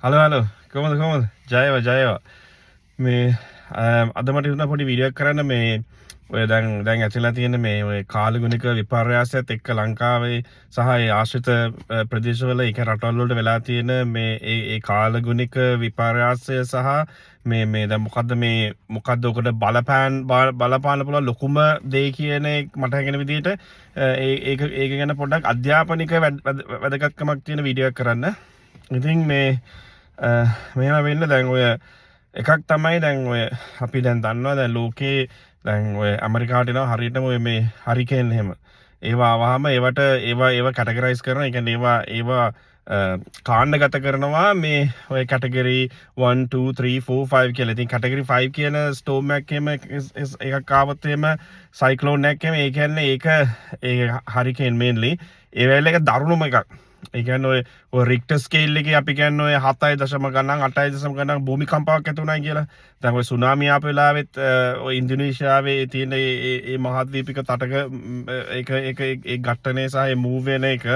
Hello කොහොමද ජයවා මේ අද මට හිතුණා පොඩි වීඩියෝ එකක් කරන්න මේ ඔය දැන් ඇතිලා තියෙන මේ ඔය කාලගුණික විපර්යාසයත් එක්ක ලංකාවේ සහ ඒ ආශ්‍රිත ප්‍රදේශවල ඒක රටවල් වලට වෙලා තියෙන මේ ඒ කාලගුණික විපර්යාසය සහ මේ දැන් මොකද්ද ඔකට බලපාන්න පුළුවන් ලොකුම දේ කියන මට හැඟෙන විදිහට ඒක ගැන පොඩ්ඩක් අධ්‍යාපනික වැදගත්කමක් තියෙන වීඩියෝ එකක් කරන්න. ඉතින් මෙහෙම වෙන්න දැන් ඔය එකක් තමයි දැන් ඔය අපි දැන් දන්නවා දැන් ලෝකේ දැන් ඔය ඇමරිකාවට එනවා හරියටම ඔය මේ හරිකේන් එහෙම ඒවා ආවහම ඒවා කැටගරයිස් කරනවා. ඒ කියන්නේ ඒවා කාණ්ඩගත කරනවා මේ ඔය කැටගරි 1 2 3 4 5 කියලා. ඉතින් කැටගරි 5 කියන ස්ටෝම් එකක් එහෙම එකක් ආවොත් එහෙම සයික්ලෝන් එකක් එහෙම ඒ කියන්නේ ඒ හරිකේන් මේන්ලි ඒ වෙලාවේ එක දරුණුම එකක්. ඒ කියන්නේ ඔය රික්ටර් ස්කේල් එකේ අපි කියන්නේ ඔය 7.0 ගණන් 8.0 ගණන් භූමිකම්පාවක් ඇති වුණා කියලා. දැන් ඔය සුනාමිය ආපු වෙලාවෙත් ඔය ඉන්දුනීසියාවේ තියෙන ඒ මහද්වීපික තටක ඒ ඝට්ටනේ සහ ඒ මූව් වෙන එක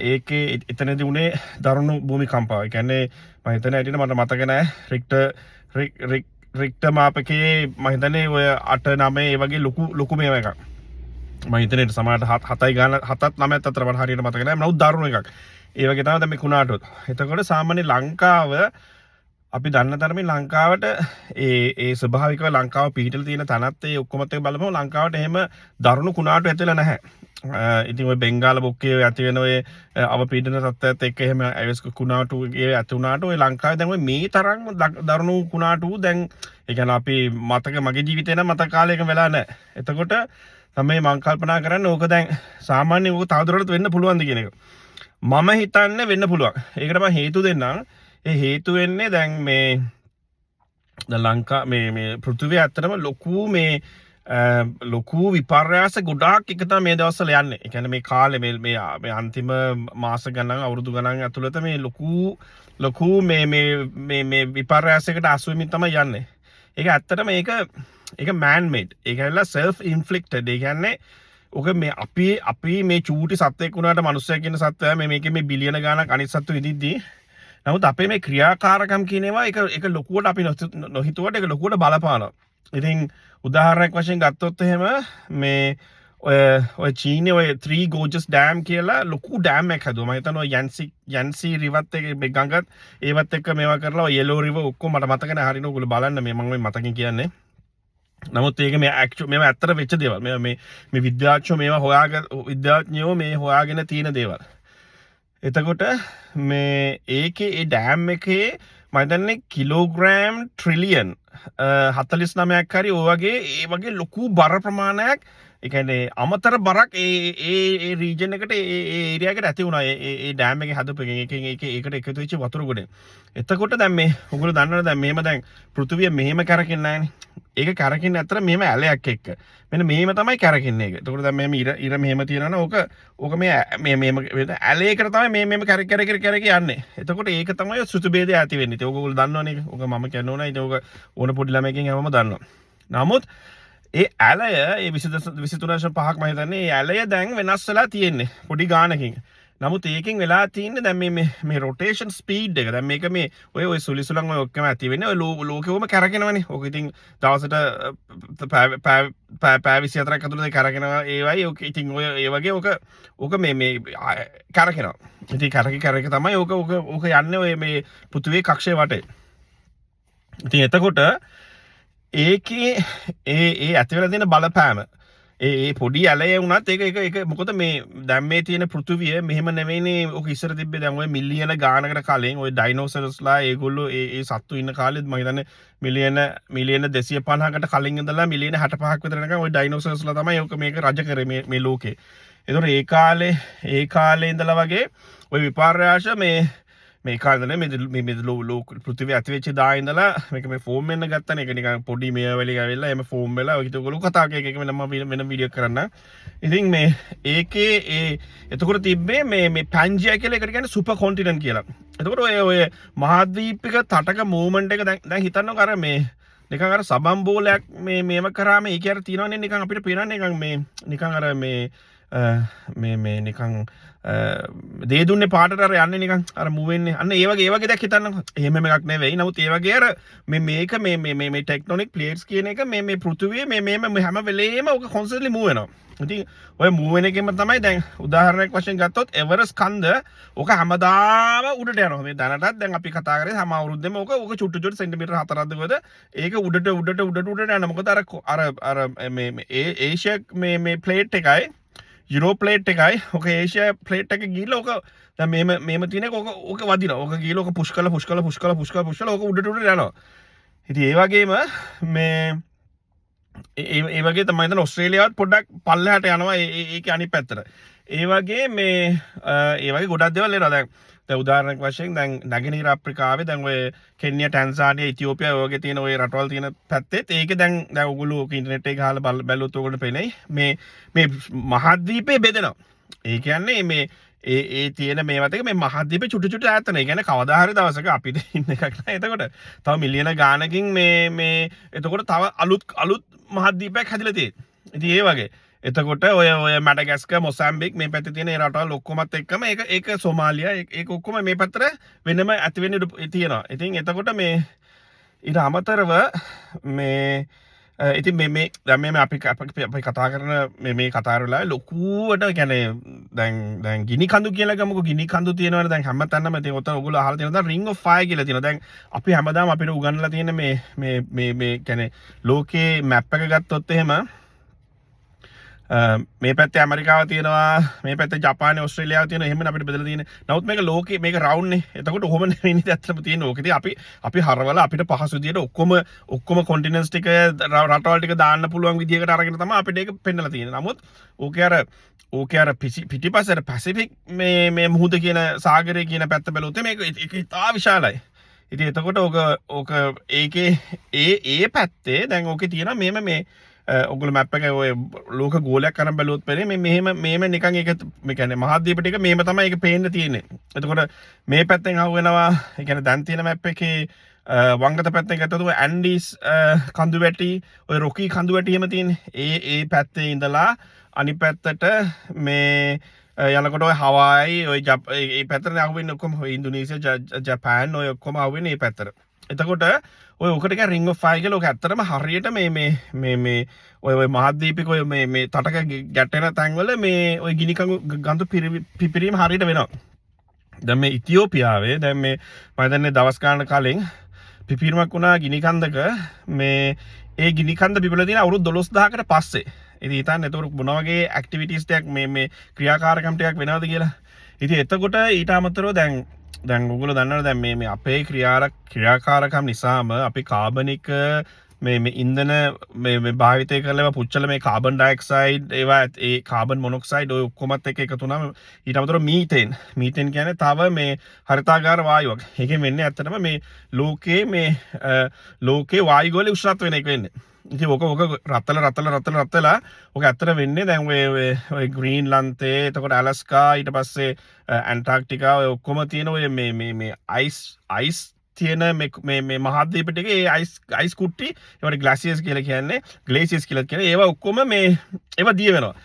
ඒකේ එතනදී උනේ දරුණු භූමිකම්පාවක්. ඒ කියන්නේ මම හිතන්නේ ඇටින මට මතක නැහැ රික්ටර් මාපකයේ මම හිතන්නේ ඔය 8 9 ඒ වගේ ලොකු මේවා එකක්. මම හිතන්නේ සමහරට 7යි ගාන 7ත් 9ත් අතර මට හරියට මතක නැහැ. නමුත් දරුණු එකක්. ඒ වගේ තමයි දැන් මේ කුණාටුවත්. එතකොට සාමාන්‍ය ලංකාව අපි දන්න තරමින් ලංකාවට ඒ ස්වභාවිකව ලංකාව පිහිටලා තියෙන තැනත් ඒ ඔක්කොමත් එක බලපුවම ලංකාවට එහෙම දරුණු කුණාටු ඇතිලා නැහැ. ඉතින් ඔය බෙන්ගාල බොක්කේ ඇති වෙන ඔය අවපීඩන තත්ත්වයත් එක්ක එහෙම ඇවිස් කුණාටු ඇති වුණාට ඔය ලංකාවේ දැන් ඔය මේ තරම් දරුණු කුණාටු දැන් ඒ කියන්නේ අපි මගේ ජීවිතේ නම් මතක කාලයක වෙලා නැහැ. එතකොට තමයි මං කල්පනා කරන්නේ ඕක දැන් සාමාන්‍යයෙන් ඕක තවදුරටත් වෙන්න පුළුවන්ද කියන එක. මම හිතන්නේ වෙන්න පුළුවන්. ඒකට මම හේතු දෙන්නම්. ඒ හේතු වෙන්නේ දැන් මේ ලංකා මේ පෘථිවිය ඇත්තටම ලොකු විපර්යාස ගොඩාක් එක තමයි මේ දවස්වල යන්නේ. ඒ කියන්නේ මේ කාලේ මේ අන්තිම මාස ගණන් අවුරුදු ගණන් ඇතුළත මේ ලොකු මේ විපර්යාසයකට අසු වෙමින් තමයි යන්නේ. ඒක ඇත්තටම ඒක man made. ඒක ඇවිල්ලා self inflicted. ඒ කියන්නේ ඔක මේ අපි මේ චූටි සත්වෙක් වුණාට මිනිස්සයා කියන සත්වයා මේකේ මේ බිලියන ගාණක් අනිත් සත්තු විදිද්දී නමුත් අපේ මේ ක්‍රියාකාරකම් කියන ඒවා ඒක ලොකුවට අපි නොහිතුවට ඒක ලොකුවට බලපානවා. ඉතින් උදාහරණයක් වශයෙන් ගත්තොත් එහෙම මේ ඔය චීනේ ඔය 3 gorges dam කියලා ලොකු dam එකක් හදුවා. මම හිතනවා යන්සි රිවර්ත් එක මේ ගඟත් ඒවත් එක්ක මේවා කරලා ඔය yellow river ඔක්කොම මට මතක නැහැ හරියට ඔයගොල්ලෝ බලන්න මේ මම මතකින් කියන්නේ. නමුත් ඒක මේවා ඇත්තට වෙච්ච දේවල්. මේ විද්‍යාඥයෝ මේ හොයාගෙන තියෙන දේවල්. එතකොට මේ ඒකේ ඒ ඩෑම් එකේ මම හිතන්නේ කිලෝග්‍රෑම් ට්‍රිලියන් 49ක් හරි ඒ වගේ ලොකු බර ප්‍රමාණයක් ඒ කියන්නේ අමතර බරක් ඒ රීජන් එකට ඒ ඒරියා එකට ඇති වුණා. ඒ ඩෑම් එකේ හදපු එකෙන් ඒකට එකතු වෙච්ච වතුර ගොඩෙන්. එතකොට දැන් මේ ඔයගොල්ලෝ දන්නවද දැන් පෘථිවිය මෙහෙම කරකින්නේ නැහනේ. ඒක කරකින්නේ අතර මෙහෙම ඇලයක් එක්ක. මෙන්න මෙහෙම තමයි කරකින්නේ ඒක. එතකොට දැන් මෙහෙම ඉර මෙහෙම තියනවනේ ඕක මේ ඇලයකට තමයි මෙහෙම කර යන්නේ. එතකොට ඒක තමයි ශ්‍රුති භේදය ඇති වෙන්නේ. ඒක ඔයගොල්ලෝ දන්නවනේ ඒක. ඕක මම කියන්න ඕනයි. ඒක ඕන පොඩි ළමයිකින් හැමෝම දන්නවා. නමුත් ඒ ඇලය ඒ 23.5ක් මම හිතන්නේ ඒ ඇලය දැන් වෙනස් වෙලා තියෙන්නේ පොඩි ගානකින්. නමුත් ඒකෙන් වෙලා තියෙන්නේ දැන් මේ රොටේෂන් ස්පීඩ් එක. දැන් මේක මේ ඔය සුලිසුලන් ඔය ඔක්කොම ඇති වෙන්නේ ඔය ලෝකෙවම කරකිනවනේ. ඕක ඉතින් දවසට පැය 24ක් ඇතුළත කරකිනවා ඒවයි. ඕක ඉතින් ඔය ඒ වගේ ඕක මේ කරකිනවා. ඉතින් කරක තමයි ඕක යන්නේ ඔය මේ පෘථිවියේ කක්ෂය වටේ. ඉතින් එතකොට ඒකේ ඒ ඇතිවෙලා තියෙන බලපෑම ඒ පොඩි ඇලය වුණත් ඒක මොකද මේ දැන් මේ තියෙන පෘථිවිය මෙහෙම නෙවෙයිනේ. ඔක ඉස්සර තිබ්බේ දැන් ඔය මිලියන ගානකට කලින් ඔය ඩයිනෝසරස්ලා ඒගොල්ලෝ ඒ සත්තු ඉන්න කාලෙත් මම හිතන්නේ මිලියන 250කට කලින් ඉඳලා මිලියන 65ක් විතර යනකම් ඔය ඩයිනෝසරස්ලා තමයි ඔක මේක රජ කරේ මේ ලෝකේ. ඒතකොට ඒ කාලේ ඉඳලා වගේ ඔය විපර්යාස මේ කාලේ මේ ලෝක පෘථිවිය ඇති වෙච්ච දා ඉඳලා මේක මේ ෆෝම් වෙන්න ගත්තනේ. ඒක නිකන් පොඩි මේ වෙලි ගාවිලා එම ෆෝම් වෙලා ඔය ඔයගොල්ලෝ කතා කරේ එක වෙනම වීඩියෝ කරන්න. ඉතින් මේ ඒකේ එතකොට තිබ්බේ මේ පැන්ජියා කියලා එකට කියන්නේ සුපර් කොන්ටිනන්ට් කියලා. එතකොට ඔය මහද්වීපික තටක මූවමන්ට් එක දැන් හිතන්නකෝ අර මේ නිකන් අර සබම් බෝලයක් මේව කරාම ඒක අර තියනවනේ නිකන් අපිට පේනවනේ නිකන් අර මේ මේ නිකන් දේ දුන්නේ පාටට අර යන්නේ නිකන් අර මූව් වෙන්නේ අන්න ඒ වගේ දෙයක් හිතන්නකෝ එහෙම එකක් නෙවෙයි නමුත් ඒ වගේ අර මේක මේ ටෙක්ටොනික් ප්ලේට්ස් කියන එක මේ පෘථිවියේ මේ හැම වෙලේම ඔක කොන්ස්ටන්ට්ලි මූව් වෙනවා ඉතින් ඔය මූව් වෙන එකෙම තමයි දැන් උදාහරණයක් වශයෙන් ගත්තොත් එවරස් කන්ද ඔක හැමදාම උඩට යනවා මේ දැනටත් දැන් අපි කතා කරේ හැම අවුරුද්දෙම ඔක චුට්ටු සෙන්ටිමීටර් 4ක්ද කොහෙද ඒක උඩට යනවා මොකද අර මේ ඒෂියා මේ ප්ලේට් එකයි යුරෝ ප්ලේට් එකයි ඔක ඒෂියා ප්ලේට් එක ගිහලා ඔක දැන් මේම තියෙන එක ඔක වදිනවා ඔක ගිහලා ඔක පුෂ් කරලා ඔක උඩට යනවා ඉතින් ඒ වගේම මේ ඒ වගේ තමයි දැන් ඕස්ට්‍රේලියාවත් පොඩ්ඩක් පල්ලෙහාට යනවා ඒක අනිත් පැත්තට. ඒ වගේ මේ ඒ වගේ ගොඩක් දේවල් එනවා දැන් උදාහරණයක් වශයෙන් දැන් නැගෙනහිර අප්‍රිකාවේ දැන් ඔය කෙන්යා ටැන්සානියා ඉතියෝපියා ඔය වගේ තියෙන ඔය රටවල් තියෙන පැත්තෙත් ඒක දැන් ඔයගොල්ලෝ ඉන්ටර්නෙට් එක ගහලා බැලුවොත් ඔයගොල්ලෝ පේනයි මේ මහද්වීපේ බෙදෙනවා. ඒ කියන්නේ මේ ඒ තියෙන මේවත් එක මේ මහද්වීපේ චුටු ඈතන. ඒ කියන්නේ කවදා හරි දවසක අපිට ඉන්න එකක් නෑ. එතකොට තව මිලියන ගානකින් මේ එතකොට තව අලුත් මහද්වීපයක් හැදිලා තියෙන්නේ. ඉතින් ඒ වගේ. එතකොට ඔය මැඩගැස්කර් මොසැම්බික් මේ පැත්තේ තියෙන ඒ රටවල් ඔක්කොමත් එක්කම ඒක සෝමාලියා ඒක ඔක්කොම මේ පැත්තට වෙනම ඇති වෙන්න තියෙනවා. ඉතින් එතකොට මේ ඊට අමතරව මේ ඉතින් මේ දැන් මේ අපි කතා කරන මේ කතා කරලා ලොකුවට කියන්නේ දැන් ගිනි කඳු කියලා ගමුකෝ ගිනි කඳු තියෙනවනේ දැන් හැමතැනම ඉතින් ඔතන ඔයගොල්ලෝ අහලා තියෙනවා රිංග් ඔෆ් ෆයර් කියලා තියෙනවා දැන් අපි හැමදාම අපිට උගන්වලා තියෙන මේ කියන්නේ ලෝකේ මැප් එක ගත්තොත් එහෙම මේ පැත්තේ ඇමරිකාව තියෙනවා මේ පැත්තේ ජපානය ඕස්ට්‍රේලියාව තියෙනවා එහෙම අපිට බෙදලා තියෙන්නේ. නමුත් මේක ලෝකේ මේක රවුන්ඩ් නේ. එතකොට ඔහොම නෙවෙයි ඇත්තටම තියෙන්නේ. ඕක ඉතින් අපි හරවලා අපිට පහසු විදියට ඔක්කොම කොන්ටිනන්ට්ස් ටික රටවල් ටික දාන්න පුළුවන් විදියකට අරගෙන තමයි අපිට ඒක පෙන්නලා තියෙන්නේ. නමුත් ඕකේ අර පිටිපස්සට පැසිෆික් මේ මුහුද කියන සාගරය කියන පැත්ත බැලුවොත් මේක ඉතා විශාලයි. ඉතින් එතකොට ඕක ඒකේ ඒ පැත්තේ දැන් ඕකේ තියෙනවා මේ ඔගොල්ලෝ මැප් එකේ ඔය ලෝක ගෝලයක් කරන් බැලුවොත් පේන්නේ මෙහෙම නිකන් ඒක මේ කියන්නේ මහද්වීප ටික මෙහෙම තමයි ඒක පේන්න තියෙන්නේ. එතකොට මේ පැත්තෙන් අහු වෙනවා ඒ කියන්නේ දැන් තියෙන මැප් එකේ වංගත පැත්තෙන් ගත්තොත් ඔය ඇන්ඩීස් කඳු වැටි ඔය රොකි කඳු වැටි එහෙම තියෙන්නේ. ඒ පැත්තේ ඉඳලා අනිත් පැත්තට මේ යනකොට ඔය හවායි ඔය ඒ පැත්තට අහු වෙන්නේ ඔක්කොම ඔය ඉන්දුනීසියා ජපාන් ඔය ඔක්කොම අහු වෙන්නේ මේ පැත්තට. එතකොට ඔකට එක රිංග් ඔෆ් ෆයර් කියලා ඔක ඇත්තටම හරියට මේ ඔය මහද්වීපික ඔය මේ තටක ගැටෙන තැන්වල මේ ඔය ගිනි කඳු පිපිරීම හරියට වෙනවා. දැන් මේ ඉතියෝපියාවේ දැන් මේ මම දන්නේ දවස් ගානක කලින් පිපිරීමක් වුණා ගිනි කන්දක මේ ඒ ගිනි කන්ද පිපිලා තියෙන අවුරුදු 12000කට පස්සේ. ඉතින් හිතන්න එතකොට මොන වගේ ඇක්ටිවිටීස් ටිකක් මේ ක්‍රියාකාරකම් ටිකක් වෙනවද කියලා. ඉතින් එතකොට ඊට අමතරව දැන් ඔයගොල්ලෝ දන්නවද දැන් මේ අපේ ක්‍රියාකාරකම් නිසාම අපි කාබනික මේ ඉන්ධන මේ භාවිතය කරලා පුච්චල මේ කාබන් ඩයොක්සයිඩ් ඒවා ඒ කාබන් මොනොක්සයිඩ් ඔය ඔක්කොමත් එක්ක එකතු වුණාම ඊට අමතරව මීතේන් කියන්නේ තව මේ හරිතාගාර වායුවක්. ඒකෙන් වෙන්නේ ඇත්තටම මේ ලෝකේ වායු ගෝලයේ උෂ්ණත්ව වෙන එක වෙන්නේ. ඉතින් ඔක රත්තලා ඔක ඇත්තට වෙන්නේ දැන් ඔය ග්‍රීන්ලන්තේ එතකොට ඇලස්කා ඊට පස්සේ ඇන්ටාර්ක්ටිකා ඔය ඔක්කොම තියෙන ඔය මේ අයිස් තියෙන මේ මහද්වීප ටික ඒ අයිස් කුට්ටි ඒවට ග්ලාසියර්ස් කියලා කියන්නේ ග්ලේසියර්ස් කියලා කියන්නේ ඒවා ඔක්කොම ඒවා දිය වෙනවා.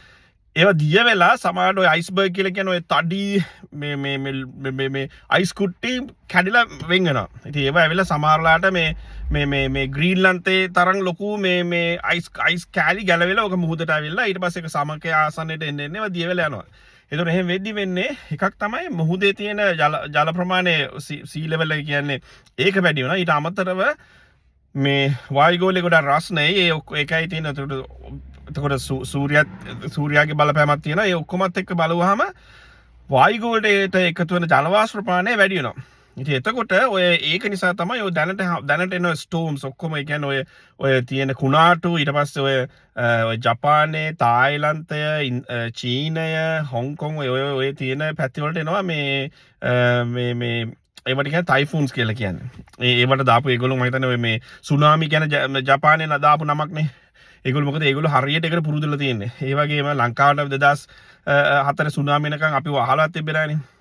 ඒවා දිය වෙලා සමහරවිට ඔය අයිස්බර්ග් කියලා කියන ඔය තඩි මේ අයිස් කුට්ටි කැඩිලා වෙන් වෙනවා. ඉතින් ඒවා ඇවිල්ලා සමහරලාට මේ ග්‍රීන්ලන්තේ තරම් ලොකු මේ අයිස් කැලි ගැලවිලා ඔක මුහුදට ඇවිල්ලා ඊට පස්සේ ඒක සමකය ආසන්නයට එන්නේ ඒවා දිය වෙලා යනවා. ඒතකොට එහෙම වෙද්දි වෙන්නේ එකක් තමයි මුහුදේ තියෙන ජල ප්‍රමාණය සී ලෙවල් එක කියන්නේ ඒක වැඩි වෙනවා. ඊට අමතරව මේ වායු ගෝලයේ ගොඩක් රස්නේ ඒකයි තියෙන. එතකොට සූර්යාගේ බලපෑමක් තියෙනවා. ඒ ඔක්කොමත් එක්ක බලුවාම වායු ගෝලයට එකතු වෙන ජල වාෂ්ප ප්‍රමාණය වැඩි වෙනවා. ඉතින් එතකොට ඔය ඒක නිසා තමයි ඔය දැනට එන ස්ටෝම්ස් ඔක්කොම ඒ කියන්නේ ඔය තියෙන කුණාටු ඊට පස්සේ ඔය ජපානයේ තායිලන්තය චීනය හොංකොං ඔය තියෙන පැති වලට එනවා මේ ඒවට කියන්නේ ටයිෆූන්ස් කියලා කියන්නේ. ඒවට දාපු ඒගොල්ලෝ මම හිතන්නේ ඔය මේ සුනාමි කියන ජපානයේ දාපු නමක්නේ. ඒගොල්ලෝ මොකද ඒගොල්ලෝ හරියට ඒකට පුරුදුලා තියෙන්නේ. ඒ වගේම ලංකාවට 2004 සුනාමි එනකන් අපිව අහලා තිබ්බේ නැහනේ.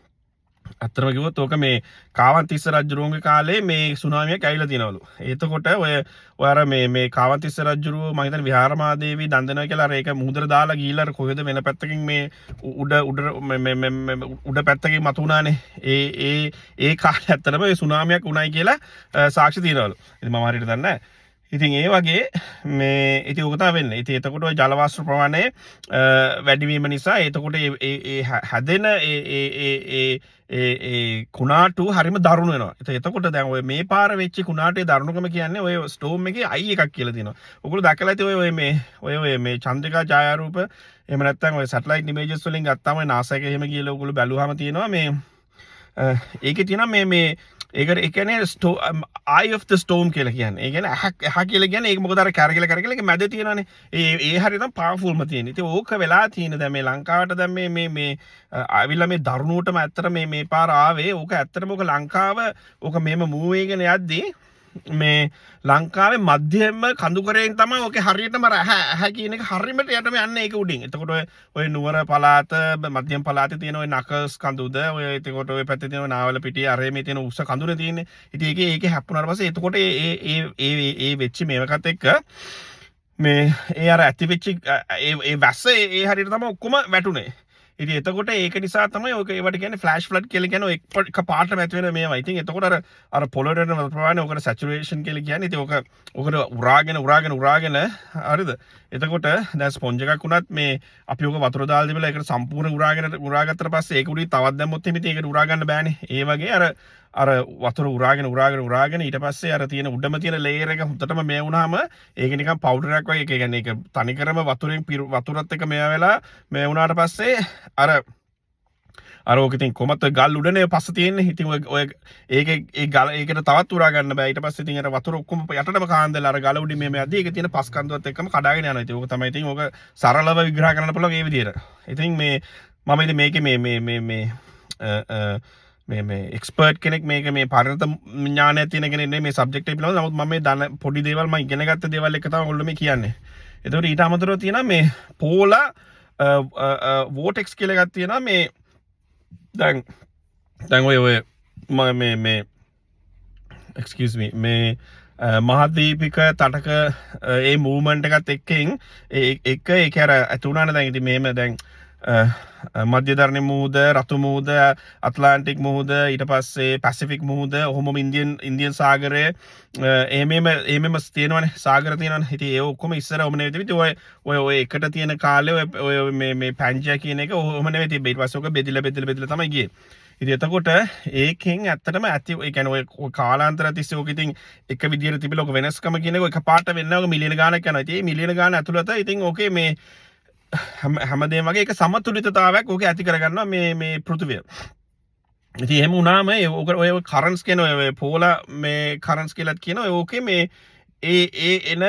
අත්‍තරම කිව්වොත් ඕක මේ කාවන්තිස්ස රජුරුවන්ගේ කාලේ මේ සුනාමියක් ඇවිල්ලා තියෙනවලු. එතකොට ඔය අර මේ කාවන්තිස්ස රජුරුව මම හිතන්නේ විහාරමාදේවි දන් දෙනවා කියලා අර ඒක මුහුදට දාලා ගිහිල්ලා අර කොහෙද වෙන පැත්තකින් මේ උඩ පැත්තකින් මතු වුණානේ. ඒ කාලේ ඇත්තටම ඒ සුනාමියක් උණයි කියලා සාක්ෂි තියෙනවලු. ඉතින් මම හරියට දන්නේ නැහැ. ඉතින් ඒ වගේ මේ ඉතින් ඕක තමයි වෙන්නේ. ඉතින් එතකොට ওই ජල වාෂ්ප ප්‍රමාණය වැඩි වීම නිසා එතකොට ඒ හැදෙන ඒ කුණාටු හරිම දරුණු වෙනවා. එතකොට දැන් ඔය මේ පාර වෙච්ච කුණාටුවේ දරුණුකම කියන්නේ ඔය ස්ටෝම් එකේ I එකක් කියලා තියෙනවා. ඔයගොල්ලෝ දැකලා ඇති ඔය මේ චන්ද්‍රිකා ඡායාරූප එහෙම නැත්නම් ඔය සැටලයිට් ඉමේජස් වලින් ගත්තාම ඔය NASA එකේ එහෙම ගිහලා ඔයගොල්ලෝ බැලුවාම තියෙනවා මේ ඒකේ තියෙනවා මේ ඒකට ඒ කියන්නේ eye of the storm කියලා කියන්නේ. ඒ කියන්නේ ඇහ කියලා කියන්නේ ඒක මොකද අර කරගල ඒක මැද තියෙනවානේ. ඒ හරිය තමයි powerfulම තියෙන්නේ. ඉතින් ඕක වෙලා තියෙන දැන් මේ ලංකාවට දැන් මේ ආවිලා මේ දරුණුවටම ඇත්තට මේ පාර ආවේ. ඕක ඇත්තටම ඕක ලංකාව ඕක මෙහෙම මූව් වෙගෙන යද්දී මේ ලංකාවේ මධ්‍යම කඳුකරයෙන් තමයි ඔකේ හරියටම ඇහ කියන එක හරියටම යටම යන්නේ ඒක උඩින්. එතකොට ඔය නුවර පළාත මධ්‍යම පළාතේ තියෙන ඔය නකල්ස් කඳුද ඔය එතකොට ඔය පැත්තේ තියෙන නාවල පිටියේ අරේ මේ තියෙන උස්ස කඳුනේ තියෙන්නේ. ඉතින් ඒකේ හැප්පුණාට පස්සේ එතකොට ඒ වෙච්ච මේවකත් එක්ක මේ ඒ අර ඇති වෙච්ච ඒ වැස්ස ඒ හරියට තමයි ඔක්කොම වැටුනේ. ඉතින් එතකොට ඒක නිසා තමයි ඔක ඒවට කියන්නේ ෆ්ලෑෂ් ෆ්ලඩ් කියලා කියන්නේ එක පාටම ඇති වෙන මේවා. ඉතින් එතකොට අර පොළොවට යන ප්‍රමාණය ඔකට සැචුරේෂන් කියලා කියන්නේ. ඉතින් ඔකට උරාගෙන හරිද? එතකොට දැන් ස්පොන්ජ් එකක් වුණත් මේ අපි ඔක වතුර දාලා තිබිලා ඒකට සම්පූර්ණ උරාගත්තට පස්සේ ඒක උඩින් තවත් දැම්මොත් එimhe ඒකට උරා ගන්න බෑනේ. ඒ වගේ අර වතුර උරාගෙන ඊට පස්සේ අර තියෙන උඩම තියෙන ලේයර් එක හුත්තටම මේ වුණාම ඒක නිකන් පවුඩර් එකක් වගේ. ඒ කියන්නේ ඒක තනිකරම වතුරත් එක්ක මේ වෙලා මේ වුණාට පස්සේ අර ඕක ඉතින් කොහමත් ගල් උඩනේ පස්ස තියෙන්නේ. ඉතින් ඔය ඒ ගල ඒකට තවත් උරා ගන්න බෑ. ඊට පස්සේ ඉතින් අර වතුර ඔක්කොම යටටම කාන්දලා අර ගල උඩින් මේ යද්දි ඒක තියෙන පස් කන්දුවත් එක්කම කඩාගෙන යනවා. ඉතින් ඕක තමයි ඉතින් ඕක සරලව විග්‍රහ කරන්න පුළුවන් ඒ විදිහට. ඉතින් මම ඉතින් මේකේ මේ එක්ස්පර්ට් කෙනෙක් මේක මේ පරිණත ඥානයක් තියෙන කෙනෙක් නෙමෙයි මේ සබ්ජෙක්ට් එක පිළිබඳව. නමුත් මම මේ දන්න පොඩි දේවල් මම ඉගෙන ගත්ත දේවල් එක තමයි ඔයගොල්ලෝ මේ කියන්නේ. ඒතකොට ඊට අමතරව තියෙනවා මේ පෝලා වෝටෙක්ස් කියලා එකක් තියෙනවා. මේ දැන් ඔය මේ excuse me මේ මහද්වීපික තටක ඒ මූව්මන්ට් එකත් එක්කෙන් ඒක අර ඇතුණානේ. දැන් ඉතින් මෙහෙම දැන් මධ්‍යධරණි මුහුද, රතු මුහුද, ඇට්ලාන්ටික් මුහුද, ඊට පස්සේ පැසිෆික් මුහුද, ඔහොම ඉන්දියන් සාගරය එහෙමම තියෙනවනේ, සාගර තියෙනවනේ. ඉතින් ඒ ඔක්කොම ඉස්සර ඔහොම නෙවෙයි තිබිච්ච ඔය එකට තියෙන කාලේ ඔය මේ පැන්ජා කියන එක ඔහොම නෙවෙයි තිබ්බේ. ඊට පස්සේ ඔක බෙදිලා තමයි ගියේ. ඉතින් එතකොට ඒකෙන් ඇත්තටම ඇති ඒ කියන්නේ ඔය කාලාන්තර තිස්සේ ඔක ඉතින් එක විදියට තිබිලා ඔක වෙනස්කම කියන එක එකපාරට වෙන්නේ නැහැ. ඔක මිලියන ගාණක් යනවා. ඉතින් මේ මිලියන ගාණ ඇතුළත ඉතින් ඕකේ මේ හැමදේම වගේ එක සමතුලිතතාවයක් ඕකේ ඇති කරගන්නවා මේ පෘථිවිය. ඉතින් එහෙම වුණාම ඔය කරන්ට්ස් කියන ඔය පෝලා මේ කරන්ට්ස් කියලාත් කියන ඕකේ මේ එන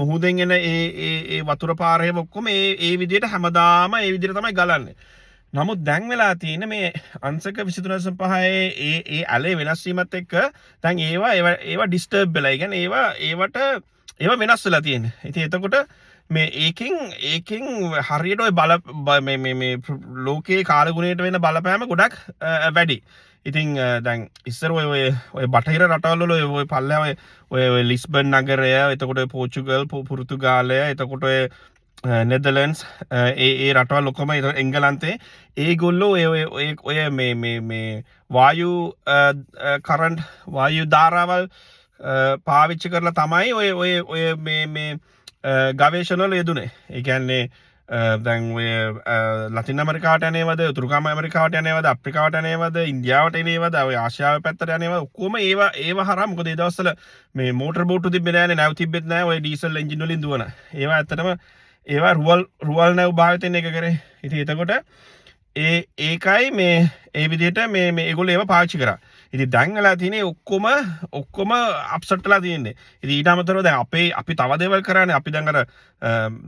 මුහුදෙන් එන ඒ වතුර පාරේ ඔක්කොම ඒ විදිහට හැමදාම ඒ විදිහට තමයි ගලන්නේ. නමුත් දැන් වෙලා තියෙන මේ අංශක 23.5 ඒ ඇලේ වෙනස් වීමත් එක්ක දැන් ඒවා ඩිස්ටර්බ් වෙලා. ඒ කියන්නේ ඒවා වෙනස් වෙලා තියෙන්නේ. ඉතින් එතකොට මේ ඒකෙන් හරියට ඔය මේ ලෝකයේ කාලගුණයට වෙන බලපෑම ගොඩක් වැඩි. ඉතින් දැන් ඉස්සර ඔය බටහිර රටවල් වල ඔය පල්ලෙහා ඔය ලිස්බන් නගරය, එතකොට පෝර්චුගල්, පෘතුගාලය, එතකොට ඔය නෙදර්ලන්ඩ්ස් ඒ රටවල් ඔක්කොම එංගලන්තේ ඒගොල්ලෝ ඔය මේ වායු කරන්ට් වායු ධාරාවල් පාවිච්චි කරලා තමයි ඔය මේ ගවේෂණවල යෙදුනේ. ඒ කියන්නේ දැන් ඔය ලතින් ඇමරිකාවට යන්නේවද, උතුරු ඇමරිකාවට යන්නේවද, අප්‍රිකාවට යන්නේවද, ඉන්දියාවට එන්නේවද, ඔය ආසියාව පැත්තට යන්නේවද, ඔක්කොම ඒව හරහා. මොකද ඒ දවස්වල මේ මෝටර් බෝට්ටු තිබ්බේ නෑනේ, නැව් තිබ්බෙත් නෑ, ඔය ඩීසල් එන්ජින් වලින් දුවන. ඒවා ඇත්තටම ඒවා රුවල් නැව් භාවිතයෙන් එක කරේ. ඉතින් එතකොට ඒකයි මේ ඒ විදිහට මේ ඒගොල්ලෝ ඒව පාවිච්චි කරා. ඉතින් දැන් වෙලා තියෙන්නේ ඔක්කොම අප්සෙට් වෙලා තියෙන්නේ. ඉතින් ඊට අමතරව දැන් අපි තව දේවල් කරානේ. අපි දැන්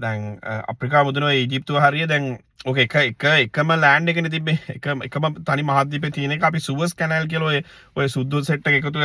දැන් අප්‍රිකාව මුදුන ඔය ඊජිප්තුව හරිය දැන් ඔක එකම ලෑන්ඩ් එකනේ තිබ්බේ. එකම තනි මහද්වීපේ තියෙන එක අපි සුවස් කැනල් කියලා ඔය සුද්දු සෙට් එක එකතු